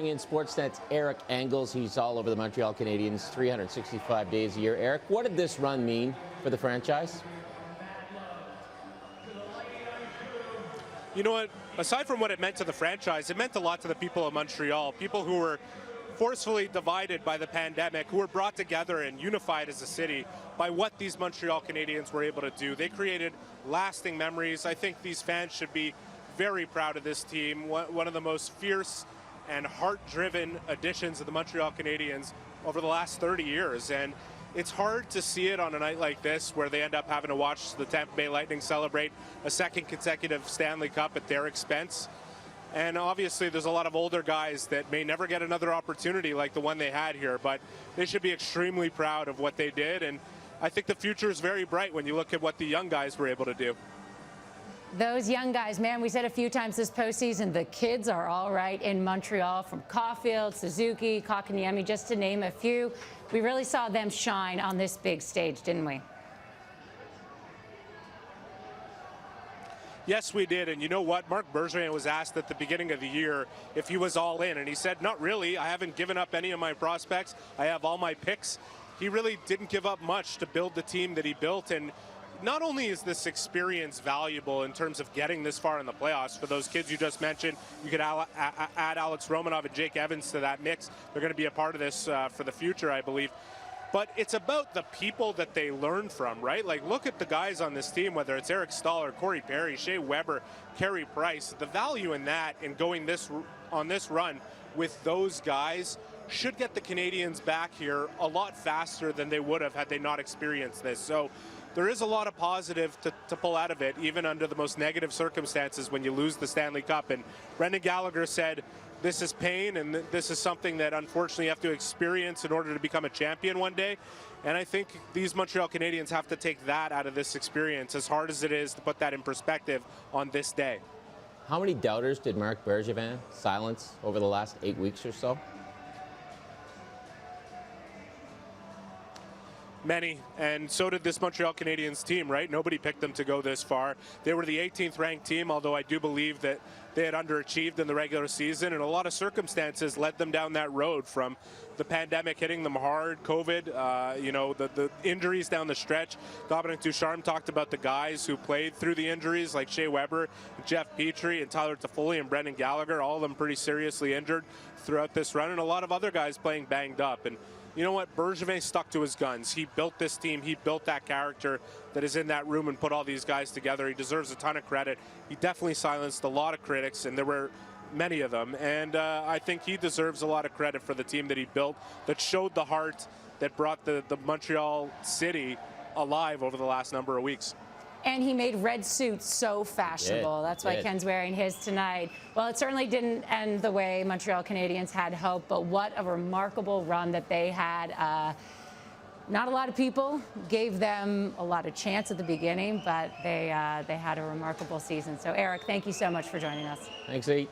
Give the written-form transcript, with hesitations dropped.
In Sportsnet's Eric Engels, he's all over the Montreal Canadiens 365 days a year. Eric, what did this run mean for the franchise? You know what? Aside from what it meant to the franchise, it meant a lot to the people of Montreal, people who were forcefully divided by the pandemic, who were brought together and unified as a city by what these Montreal Canadiens were able to do. They created lasting memories. I think these fans should be very proud of this team, one of the most fierce and heart-driven additions of the Montreal Canadiens over the last 30 years. And it's hard to see it on a night like this where they end up having to watch the Tampa Bay Lightning celebrate a second consecutive Stanley Cup at their expense. And obviously there's a lot of older guys that may never get another opportunity like the one they had here, but they should be extremely proud of what they did. And I think the future is very bright when you look at what the young guys were able to do. Those young guys, man, we said a few times this postseason, the kids are all right in Montreal, from Caulfield, Suzuki, Kotkaniemi, just to name a few. We really saw them shine on this big stage, didn't we? Yes, we did. And you know what? Marc Bergevin was asked at the beginning of the year if he was all in. And he said, not really. I haven't given up any of my prospects. I have all my picks. He really didn't give up much to build the team that he built. And not only is this experience valuable in terms of getting this far in the playoffs for those kids you just mentioned, you could add Alex Romanov and Jake Evans to that mix. They're going to be a part of this for the future, I believe. But it's about the people that they learn from, right? Like, look at the guys on this team, whether it's Eric Staller, Corey Perry, Shea Weber, Carey Price. The value in that, in going on this run with those guys, should get the Canadiens back here a lot faster than they would have had they not experienced this. So there is a lot of positive to pull out of it, even under the most negative circumstances when you lose the Stanley Cup. And Brendan Gallagher said, this is pain, and this is something that unfortunately you have to experience in order to become a champion one day. And I think these Montreal Canadiens have to take that out of this experience, as hard as it is to put that in perspective on this day. How many doubters did Marc Bergevin silence over the last 8 weeks or so? Many, and so did this Montreal Canadiens team, right? Nobody picked them to go this far. They were the 18th ranked team, although I do believe that they had underachieved in the regular season, and a lot of circumstances led them down that road, from the pandemic hitting them hard, COVID, you know, the injuries down the stretch. Dominic Ducharme talked about the guys who played through the injuries, like Shea Weber, Jeff Petrie, and Tyler Toffoli, and Brendan Gallagher, all of them pretty seriously injured throughout this run, and a lot of other guys playing banged up. And you know what? Bergevin stuck to his guns. He built this team. He built that character that is in that room and put all these guys together. He deserves a ton of credit. He definitely silenced a lot of critics, and there were many of them. And I think he deserves a lot of credit for the team that he built, that showed the heart that brought the Montreal city alive over the last number of weeks. And he made red suits so fashionable. That's why Ken's wearing his tonight. Well, it certainly didn't end the way Montreal Canadiens had hoped, but what a remarkable run that they had. Not a lot of people gave them a lot of chance at the beginning, but they had a remarkable season. So, Eric, thank you so much for joining us. Thanks, E.